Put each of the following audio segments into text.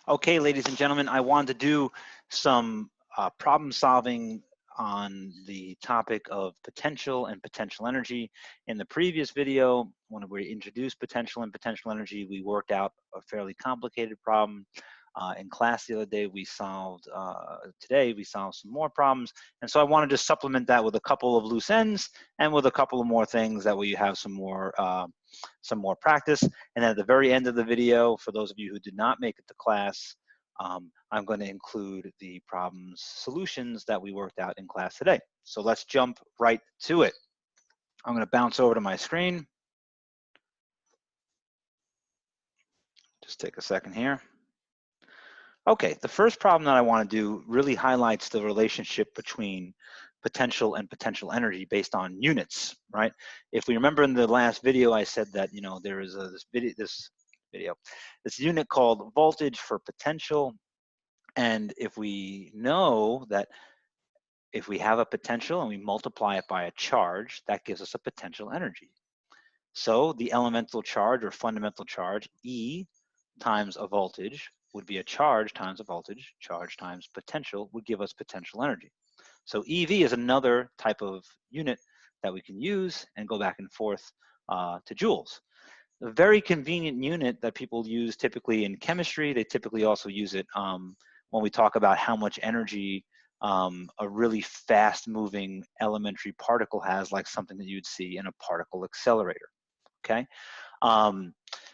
Okay, ladies and gentlemen, I wanted to do some problem solving on the topic of potential and potential energy. In the previous video, when we introduced potential and potential energy, we worked out a fairly complicated problem. In class the other day, today we solved some more problems. And so I wanted to supplement that with a couple of loose ends and with a couple of more things that way you have some more practice. And at the very end of the video, for those of you who did not make it to class, I'm going to include the problem's solutions that we worked out in class today. So let's jump right to it. I'm going to bounce over to my screen. Just take a second here. Okay, the first problem that I want to do really highlights the relationship between potential and potential energy based on units, right? If we remember in the last video, I said that, you know, there is this unit called voltage for potential. And if we know that if we have a potential and we multiply it by a charge, that gives us a potential energy. So the elemental charge or fundamental charge, E times a voltage, would be a charge times a voltage, charge times potential would give us potential energy. So EV is another type of unit that we can use and go back and forth to joules. A very convenient unit that people use typically in chemistry. They typically also use it when we talk about how much energy a really fast moving elementary particle has, like something that you'd see in a particle accelerator, okay?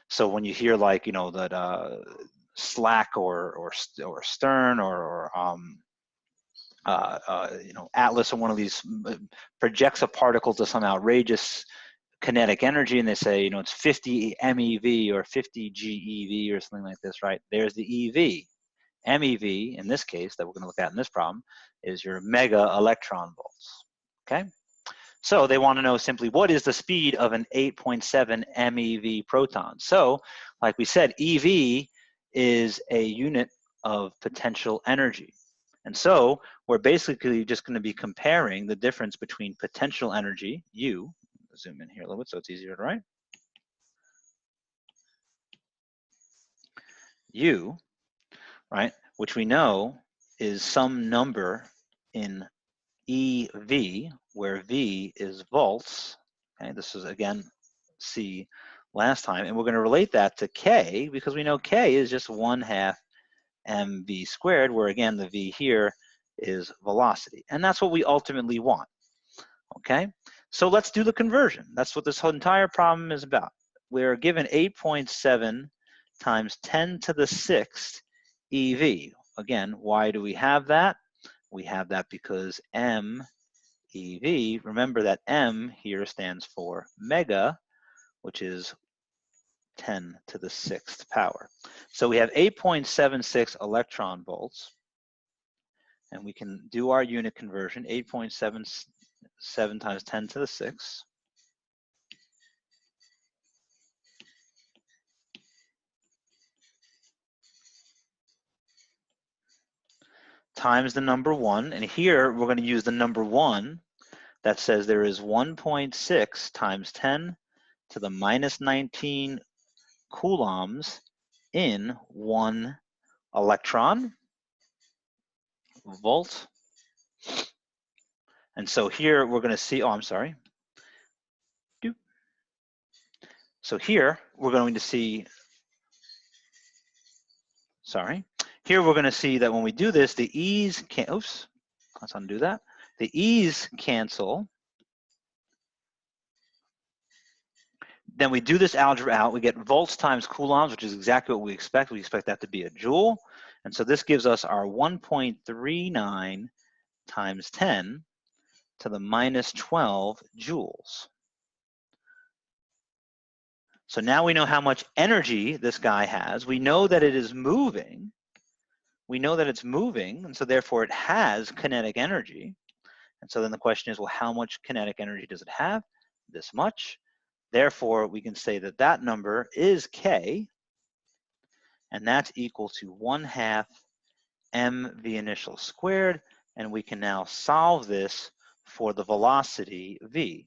So when you hear, like, you know, that SLAC or Stern or you know, Atlas or one of these projects a particle to some outrageous kinetic energy, and they say, you know, it's 50 MeV or 50 GeV or something like this, right? There's the EV. MeV, in this case, that we're going to look at in this problem, is your mega electron volts, okay? So they want to know simply, what is the speed of an 8.7 MeV proton? So, like we said, EV is a unit of potential energy. And so we're basically just going to be comparing the difference between potential energy, U, zoom in here a little bit so it's easier to write, U, right, which we know is some number in EV, where V is volts. Okay, this is, again, C last time, and we're going to relate that to K because we know K is just 1/2 mv squared, where again the V here is velocity, and that's what we ultimately want. Okay, so let's do the conversion. That's what this whole entire problem is about. We're given 8.7 times 10 to the 6th EV. Again, why do we have that? We have that because MeV, remember that M here stands for mega, which is 10 to the 6th power. So we have 8.76 electron volts, and we can do our unit conversion, 8.77 times 10 to the 6th. Times the number 1, and here we're going to use the number 1 that says there is 1.6 times 10 to the minus 19 coulombs in 1 electron volt. And so here we're going to see, oh, I'm sorry. So here we're going to see, here we're going to see that when we do this, the E's can, oops, let's undo that. The E's cancel. Then we do this algebra out, we get volts times coulombs, which is exactly what we expect. We expect that to be a joule. And so this gives us our 1.39 times 10 to the minus 12 joules. So now we know how much energy this guy has. We know that it is moving. We know that it's moving, and so therefore it has kinetic energy. And so then the question is, well, how much kinetic energy does it have? This much. Therefore, we can say that that number is K, and that's equal to 1/2 mv initial squared, and we can now solve this for the velocity v.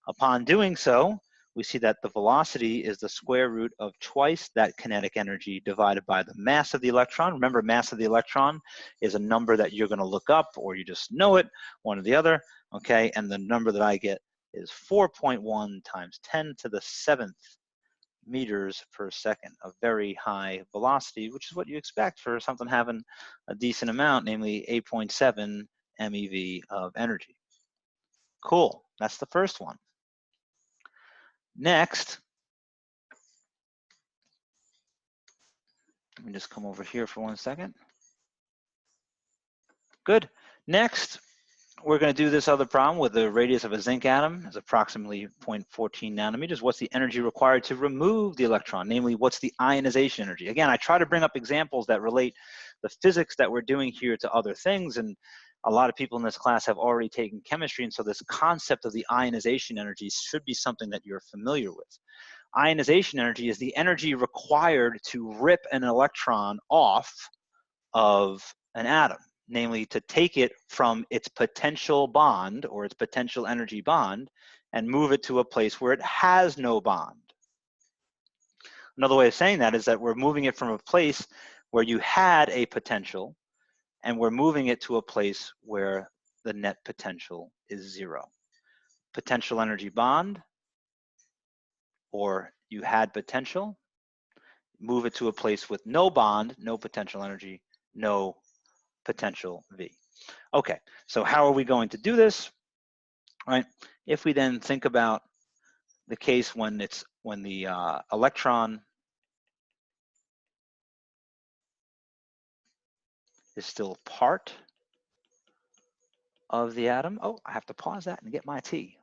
Upon doing so, we see that the velocity is the square root of twice that kinetic energy divided by the mass of the electron. Remember, mass of the electron is a number that you're going to look up, or you just know it, one or the other, okay? And the number that I get is 4.1 times 10 to the 7th meters per second, a very high velocity, which is what you expect for something having a decent amount, namely 8.7 MeV of energy. Cool, that's the first one. Next, let me just come over here for 1 second. Good. Next, we're going to do this other problem with the radius of a zinc atom is approximately 0.14 nanometers. What's the energy required to remove the electron? Namely, what's the ionization energy? Again, I try to bring up examples that relate the physics that we're doing here to other things, and a lot of people in this class have already taken chemistry, and so this concept of the ionization energy should be something that you're familiar with. Ionization energy is the energy required to rip an electron off of an atom, namely to take it from its potential bond or its potential energy bond and move it to a place where it has no bond. Another way of saying that is that we're moving it from a place where you had a potential and we're moving it to a place where the net potential is 0. Potential energy bond, or you had potential, move it to a place with no bond, no potential energy, no potential V. Okay, so how are we going to do this? All right, if we then think about the case when the electron is still part of the atom. Oh, I have to pause that and get my tea.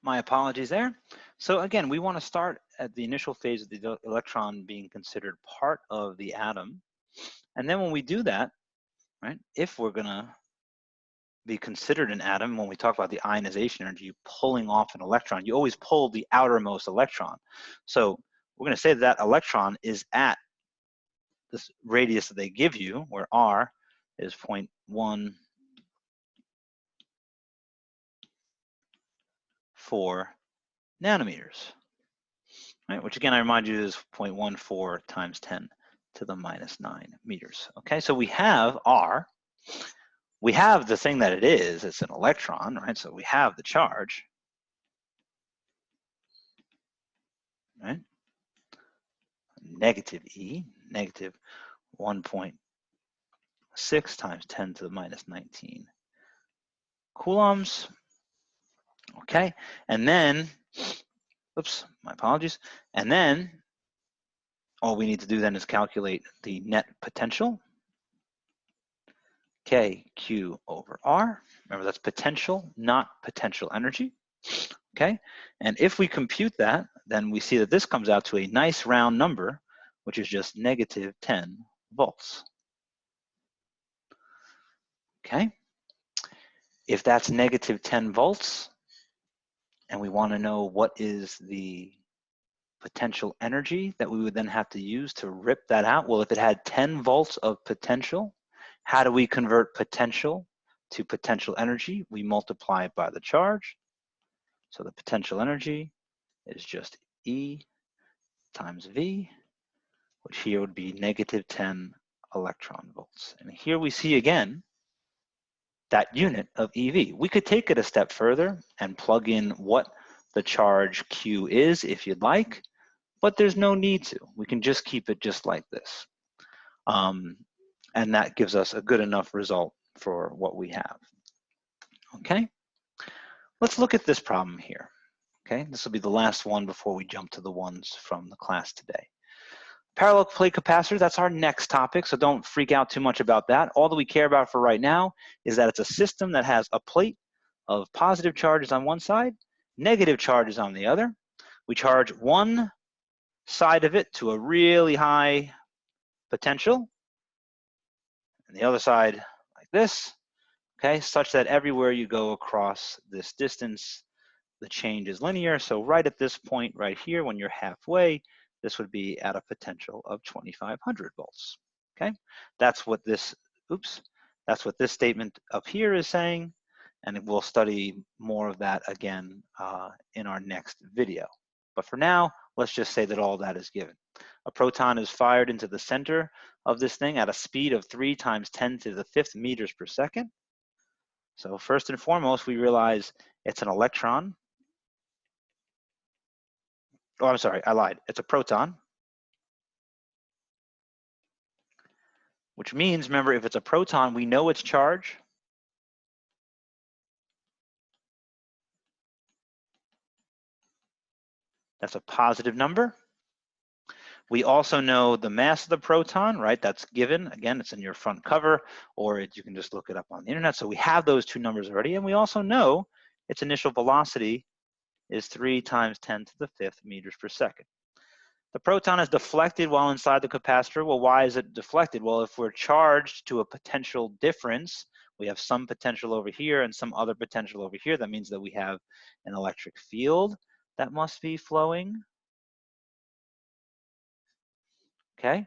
My apologies there. So again, we want to start at the initial phase of the electron being considered part of the atom. And then when we do that, right, if we're going to be considered an atom, when we talk about the ionization energy, pulling off an electron, you always pull the outermost electron. So we're going to say that electron is at this radius that they give you, where R is 0.14 nanometers, right? Which again, I remind you is 0.14 times 10 to the minus 9 meters. Okay, so we have R. We have the thing that it is. It's an electron, right? So we have the charge, right? Negative E, negative 1.6 times 10 to the minus 19 coulombs. Okay, and then, oops, my apologies. And then all we need to do then is calculate the net potential, KQ over R. Remember, that's potential, not potential energy. Okay, and if we compute that, then we see that this comes out to a nice round number, which is just negative 10 volts. Okay, if that's negative 10 volts, and we want to know what is the potential energy that we would then have to use to rip that out, well, if it had 10 volts of potential, how do we convert potential to potential energy? We multiply it by the charge. So the potential energy is just E times V, which here would be negative 10 electron volts. And here we see again that unit of EV. We could take it a step further and plug in what the charge Q is if you'd like, but there's no need to. We can just keep it just like this. And that gives us a good enough result for what we have. Okay, let's look at this problem here. Okay, this will be the last one before we jump to the ones from the class today. Parallel plate capacitor, that's our next topic, so don't freak out too much about that. All that we care about for right now is that it's a system that has a plate of positive charges on one side, negative charges on the other. We charge one side of it to a really high potential, and the other side like this, okay, such that everywhere you go across this distance, the change is linear. So right at this point right here, when you're halfway, this would be at a potential of 2500 volts, okay? That's what this, oops, That's what this statement up here is saying, and we'll study more of that again in our next video. But for now, let's just say that all that is given. A proton is fired into the center of this thing at a speed of 3 × 10⁵ meters per second. So first and foremost, we realize it's an electron. Oh, I'm sorry, I lied. It's a proton. Which means, remember, if it's a proton, we know its charge. That's a positive number. We also know the mass of the proton, right? That's given. Again, it's in your front cover, or you can just look it up on the internet. So we have those two numbers already. And we also know its initial velocity is 3 × 10⁵ meters per second. The proton is deflected while inside the capacitor. Well, why is it deflected? Well, if we're charged to a potential difference, we have some potential over here and some other potential over here. That means that we have an electric field that must be flowing. Okay.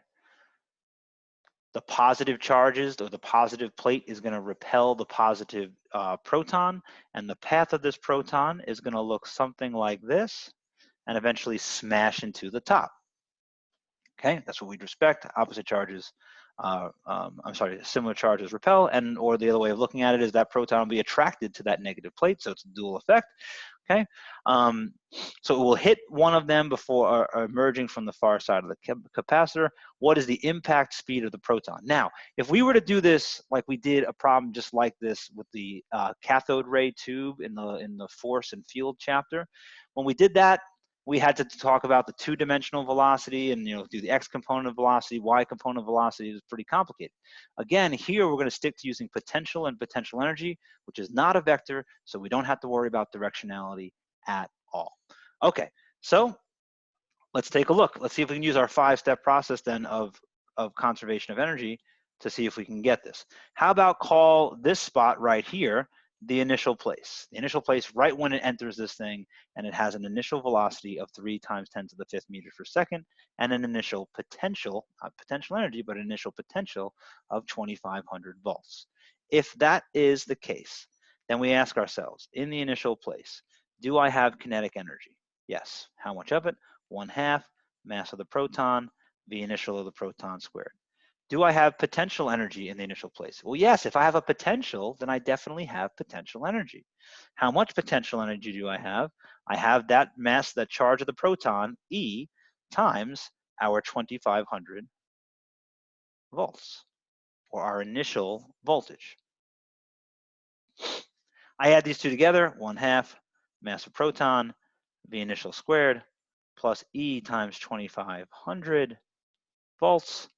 The positive charges, or the positive plate, is going to repel the positive proton, and the path of this proton is going to look something like this and eventually smash into the top. Okay, that's what we'd expect. Opposite charges, similar charges repel, and or the other way of looking at it is that proton will be attracted to that negative plate, so it's a dual effect. Okay, so it will hit one of them before emerging from the far side of the capacitor. What is the impact speed of the proton? Now, if we were to do this like we did a problem just like this with the cathode ray tube in the force and field chapter, when we did that, we had to talk about the two-dimensional velocity and do the x component of velocity, y component of velocity. Is pretty complicated. Again, here we're going to stick to using potential and potential energy, which is not a vector, so we don't have to worry about directionality at all. Okay, so let's take a look. Let's see if we can use our 5-step process then of conservation of energy to see if we can get this. How about call this spot right here the initial place? The initial place right when it enters this thing, and it has an initial velocity of 3 × 10⁵ meters per second and an initial potential, not potential energy, but initial potential of 2,500 volts. If that is the case, then we ask ourselves, in the initial place, do I have kinetic energy? Yes. How much of it? 1/2 mass of the proton, the initial of the proton squared. Do I have potential energy in the initial place? Well, yes, if I have a potential, then I definitely have potential energy. How much potential energy do I have? I have that mass, that charge of the proton, E, times our 2,500 volts, or our initial voltage. I add these two together, 1/2 mass of proton, the initial squared, plus E times 2,500 volts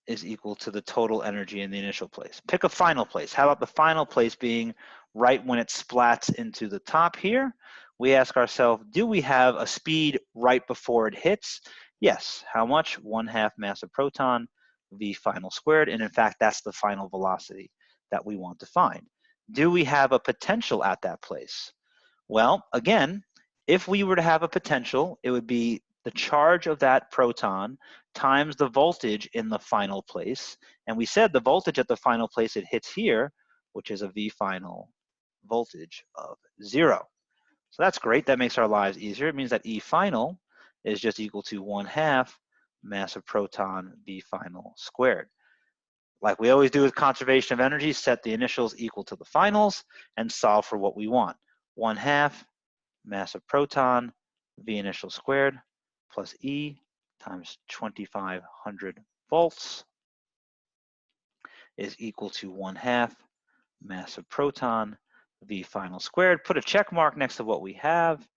is equal to the total energy in the initial place. Pick a final place. How about the final place being right when it splats into the top here? We ask ourselves, do we have a speed right before it hits? Yes. How much? 1/2 mass of proton, v final squared. And in fact, that's the final velocity that we want to find. Do we have a potential at that place? Well, again, if we were to have a potential, it would be the charge of that proton times the voltage in the final place. And we said the voltage at the final place it hits here, which is a V final voltage of 0. So that's great. That makes our lives easier. It means that E final is just equal to 1/2 mass of proton V final squared. Like we always do with conservation of energy, set the initials equal to the finals and solve for what we want. 1/2 mass of proton V initial squared plus E times 2,500 volts is equal to 1/2 mass of proton V final squared. Put a check mark next to what we have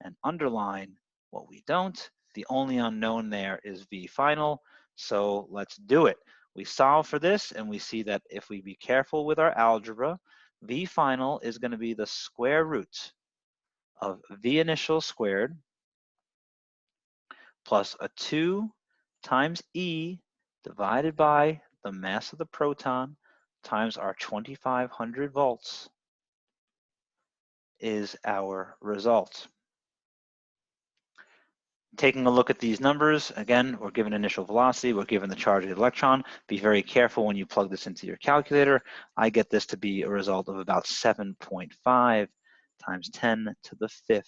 and underline what we don't. The only unknown there is V final, so let's do it. We solve for this and we see that if we be careful with our algebra, V final is going to be the square root of V initial squared plus a 2 times E divided by the mass of the proton times our 2,500 volts is our result. Taking a look at these numbers, again, we're given initial velocity, we're given the charge of the electron. Be very careful when you plug this into your calculator. I get this to be a result of about 7.5 times 10 to the 5th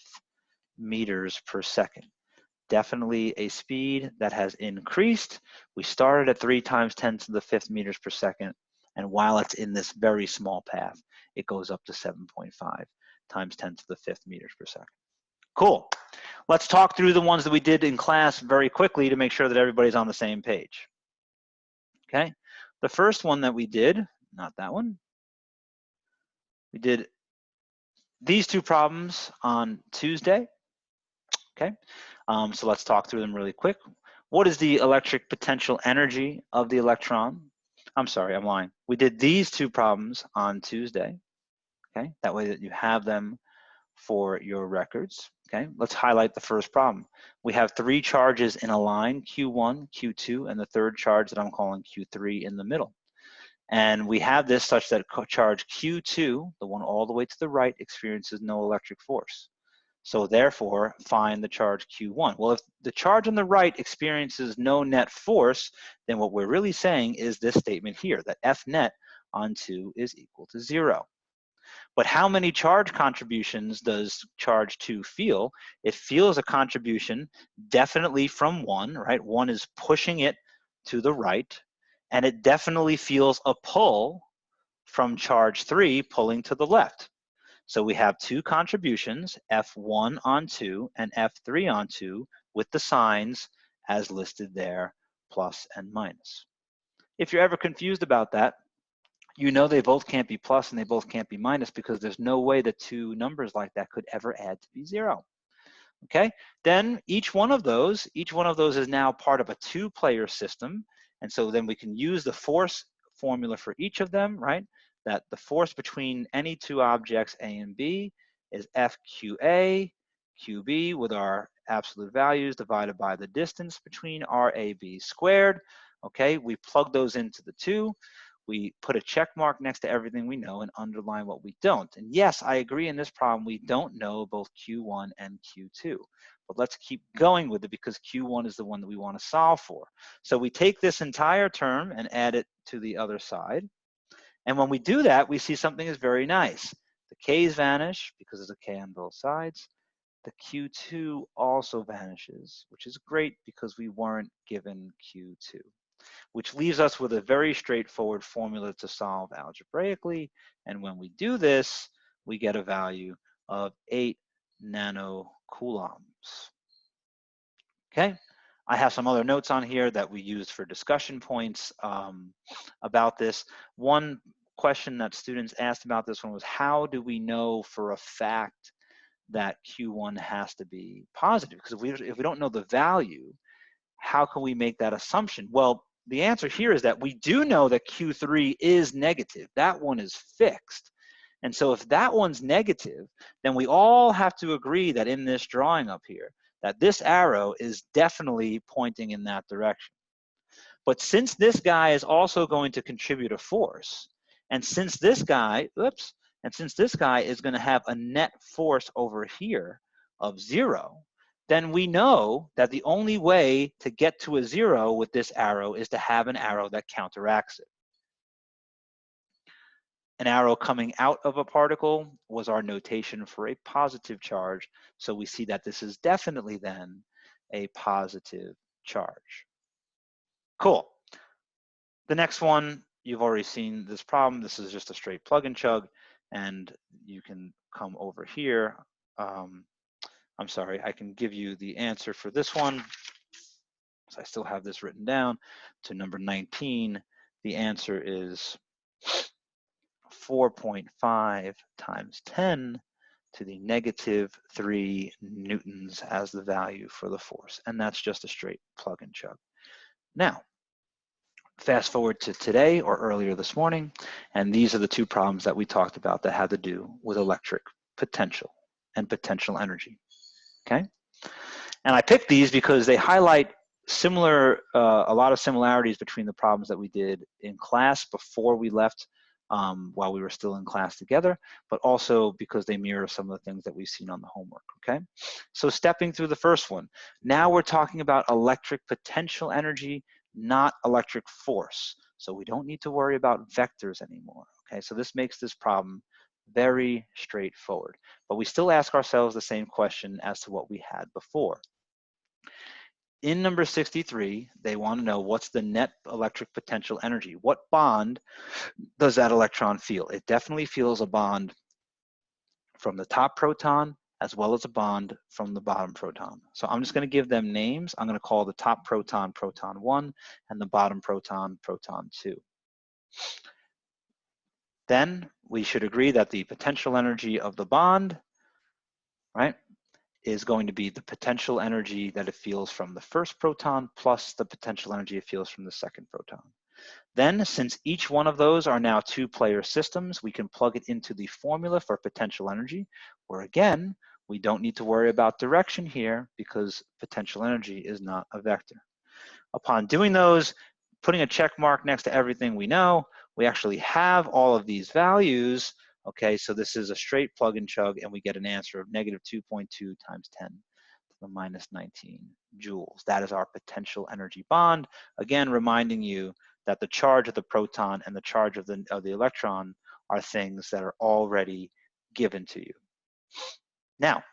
meters per second. Definitely a speed that has increased. We started at 3 times 10 to the 5th meters per second, and while it's in this very small path, it goes up to 7.5 times 10 to the 5th meters per second. Cool. Let's talk through the ones that we did in class very quickly to make sure that everybody's on the same page. Okay, the first one that we did, not that one, we did these two problems on Tuesday. Okay, so let's talk through them really quick. What is the electric potential energy of the electron? I'm sorry, I'm lying. We did these two problems on Tuesday. Okay, that way that you have them for your records. Okay, let's highlight the first problem. We have 3 charges in a line, Q1, Q2, and the third charge that I'm calling Q3 in the middle. And we have this such that charge Q2, the one all the way to the right, experiences no electric force. So therefore, find the charge Q1. Well, if the charge on the right experiences no net force, then what we're really saying is this statement here, that F net on 2 is equal to 0. But how many charge contributions does charge 2 feel? It feels a contribution definitely from 1, right? 1 is pushing it to the right, and it definitely feels a pull from charge 3 pulling to the left. So we have 2 contributions, F1 on 2 and F3 on 2, with the signs as listed there, plus and minus. If you're ever confused about that, you know they both can't be plus and they both can't be minus because there's no way that 2 numbers like that could ever add to be 0. Okay, then each one of those is now part of a 2-player system, and so then we can use the force formula for each of them, right? That the force between any 2 objects A and B is FQA, QB with our absolute values divided by the distance between RAB squared. Okay, we plug those into the 2. We put a check mark next to everything we know and underline what we don't. And yes, I agree in this problem, we don't know both Q1 and Q2. But let's keep going with it because Q1 is the one that we want to solve for. So we take this entire term and add it to the other side. And when we do that, we see something is very nice. The K's vanish because there's a K on both sides. The Q2 also vanishes, which is great because we weren't given Q2. Which leaves us with a very straightforward formula to solve algebraically. And when we do this, we get a value of 8 nanocoulombs. Okay, I have some other notes on here that we used for discussion points about this. One question that students asked about this one was, how do we know for a fact that Q1 has to be positive? Because if we don't know the value, how can we make that assumption? Well, the answer here is that we do know that Q3 is negative. That one is fixed. And so if that one's negative, then we all have to agree that in this drawing up here, that this arrow is definitely pointing in that direction. But since this guy is also going to contribute a force, and since this guy, is going to have a net force over here of 0, then we know that the only way to get to a 0 with this arrow is to have an arrow that counteracts it. An arrow coming out of a particle was our notation for a positive charge. So we see that this is definitely then a positive charge. Cool. The next one, you've already seen this problem. This is just a straight plug and chug, and you can come over here. I'm sorry, I can give you the answer for this one. So I still have this written down to number 19. The answer is 4.5 times 10 to the negative 3 newtons as the value for the force. And that's just a straight plug and chug. Now, fast forward to today or earlier this morning, and these are the 2 problems that we talked about that had to do with electric potential and potential energy. Okay, and I picked these because they highlight a lot of similarities between the problems that we did in class before we left while we were still in class together, but also because they mirror some of the things that we've seen on the homework, okay? So stepping through the first one, now we're talking about electric potential energy, not electric force. So we don't need to worry about vectors anymore, okay? So this makes this problem very straightforward, but we still ask ourselves the same question as to what we had before. In number 63, they want to know what's the net electric potential energy. What bond does that electron feel? It definitely feels a bond from the top proton as well as a bond from the bottom proton. So I'm just going to give them names. I'm going to call the top proton, proton 1, and the bottom proton, proton 2. Then we should agree that the potential energy of the bond, right, is going to be the potential energy that it feels from the first proton plus the potential energy it feels from the second proton. Then, since each one of those are now two-player systems, we can plug it into the formula for potential energy, where again, we don't need to worry about direction here because potential energy is not a vector. Upon doing those, putting a check mark next to everything we know, we actually have all of these values. Okay, so this is a straight plug and chug, and we get an answer of negative 2.2 times 10 to the minus 19 joules. That is our potential energy bond. Again, reminding you that the charge of the proton and the charge of the electron are things that are already given to you. Now,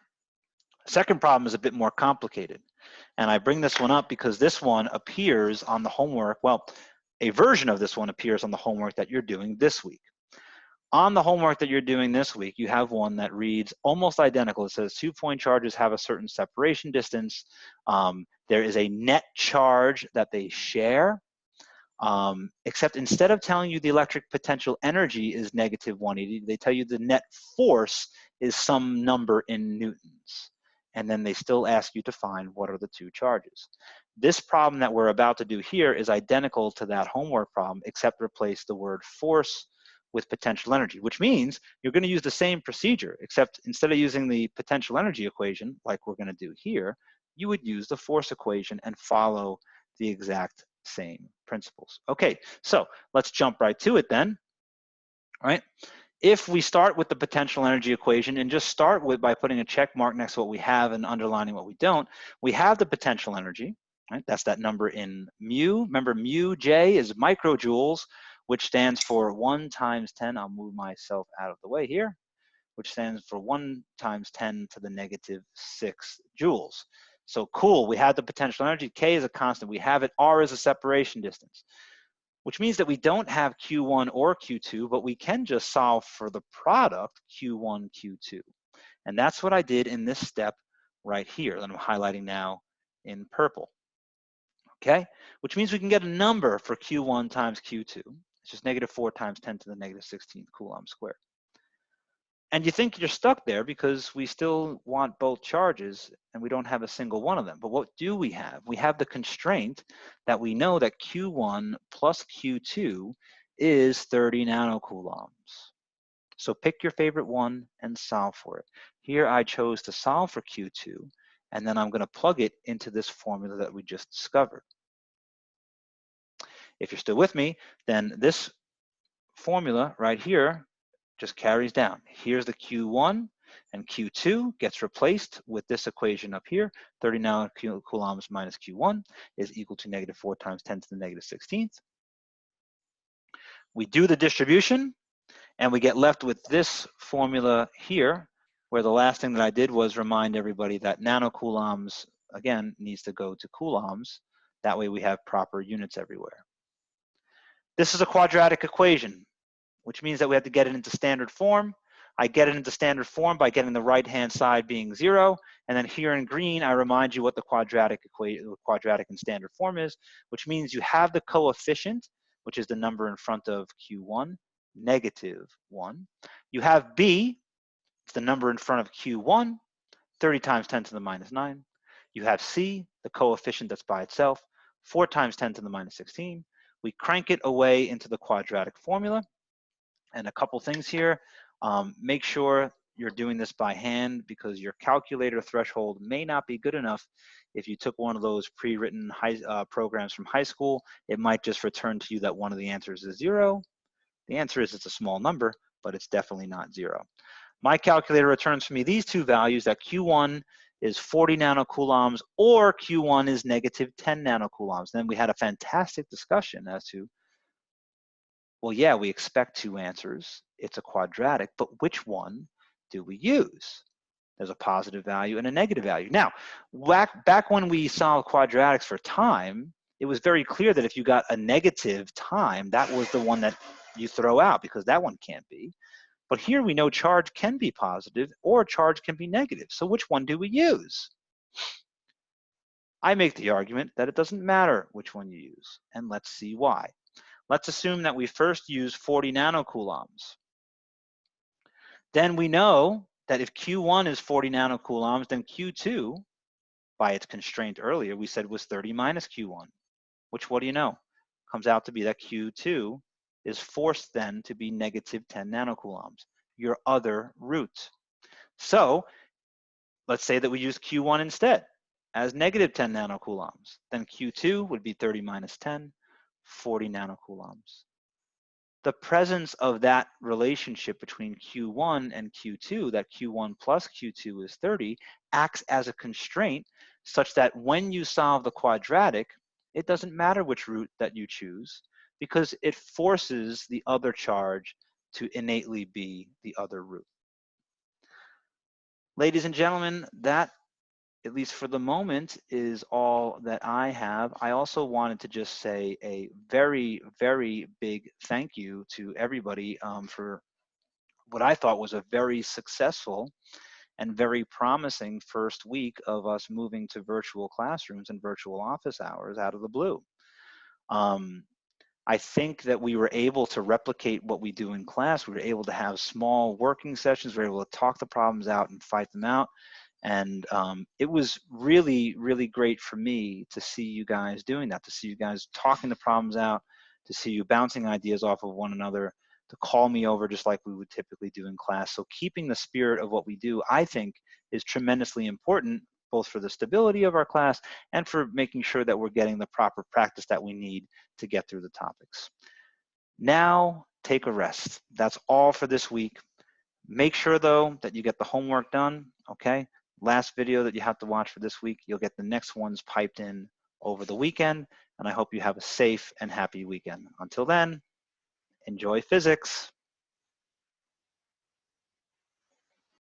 second problem is a bit more complicated. And I bring this one up because this one appears on the homework. Well, a version of this one appears on the homework that you're doing this week. On the homework that you're doing this week, you have one that reads almost identical. It says 2-point charges have a certain separation distance. There is a net charge that they share, except instead of telling you the electric potential energy is negative 180, they tell you the net force is some number in newtons. And then they still ask you to find what are the two charges. This problem that we're about to do here is identical to that homework problem, except replace the word force with potential energy, which means you're going to use the same procedure, except instead of using the potential energy equation, like we're going to do here, you would use the force equation and follow the exact same principles. Okay, so let's jump right to it then, all right? If we start with the potential energy equation and just start with by putting a check mark next to what we have and underlining what we don't, we have the potential energy, right? That's that number in mu. Remember, mu J is microjoules, which stands for 1 times 10. I'll move myself out of the way here, which stands for 1 times 10 to the negative 6 joules. So cool, we have the potential energy. K is a constant. We have it. R is a separation distance, which means that we don't have Q1 or Q2, but we can just solve for the product Q1, Q2. And that's what I did in this step right here that I'm highlighting now in purple. Okay, which means we can get a number for Q1 times Q2. It's just negative 4 times 10 to the negative 16th coulomb squared. And you think you're stuck there because we still want both charges and we don't have a single one of them. But what do we have? We have the constraint that we know that Q1 plus Q2 is 30 nanocoulombs. So pick your favorite one and solve for it. Here I chose to solve for Q2, and then I'm going to plug it into this formula that we just discovered. If you're still with me, then this formula right here just carries down. Here's the Q1, and Q2 gets replaced with this equation up here. 30 nanocoulombs minus Q1 is equal to negative 4 times 10 to the negative 16th. We do the distribution, and we get left with this formula here, where the last thing that I did was remind everybody that nanocoulombs, again, needs to go to coulombs. That way we have proper units everywhere. This is a quadratic equation, which means that we have to get it into standard form. I get it into standard form by getting the right-hand side being 0. And then here in green, I remind you what the quadratic and standard form is, which means you have the coefficient, which is the number in front of Q1, negative 1. You have B, it's the number in front of Q1, 30 times 10 to the minus 9. You have C, the coefficient that's by itself, 4 times 10 to the minus 16. We crank it away into the quadratic formula. And a couple things here, make sure you're doing this by hand because your calculator threshold may not be good enough. If you took one of those pre-written programs from high school, it might just return to you that one of the answers is 0. The answer is it's a small number, but it's definitely not 0. My calculator returns for me these two values, that Q1 is 40 nanocoulombs or Q1 is negative 10 nanocoulombs. Then we had a fantastic discussion as to, well, yeah, we expect two answers. It's a quadratic, but which one do we use? There's a positive value and a negative value. Now, back when we solved quadratics for time, it was very clear that if you got a negative time, that was the one that you throw out because that one can't be. But here we know charge can be positive or charge can be negative. So which one do we use? I make the argument that it doesn't matter which one you use, and let's see why. Let's assume that we first use 40 nanocoulombs. Then we know that if Q1 is 40 nanocoulombs, then Q2, by its constraint earlier, we said was 30 minus Q1, which, what do you know? Comes out to be that Q2 is forced then to be negative 10 nanocoulombs, your other root. So let's say that we use Q1 instead as negative 10 nanocoulombs. Then Q2 would be 30 minus 10, 40 nanocoulombs. The presence of that relationship between Q1 and Q2, that Q1 plus Q2 is 30, acts as a constraint such that when you solve the quadratic, it doesn't matter which root that you choose because it forces the other charge to innately be the other root. Ladies and gentlemen, that, at least for the moment, is all that I have. I also wanted to just say a very, very big thank you to everybody for what I thought was a very successful and very promising first week of us moving to virtual classrooms and virtual office hours out of the blue. I think that we were able to replicate what we do in class. We were able to have small working sessions. We were able to talk the problems out and fight them out. And it was really, really great for me to see you guys doing that, to see you guys talking the problems out, to see you bouncing ideas off of one another, to call me over just like we would typically do in class. So keeping the spirit of what we do, I think, is tremendously important, both for the stability of our class and for making sure that we're getting the proper practice that we need to get through the topics. Now, take a rest. That's all for this week. Make sure, though, that you get the homework done, okay? Last video that you have to watch for this week. You'll get the next ones piped in over the weekend, and I hope you have a safe and happy weekend. Until then, enjoy physics.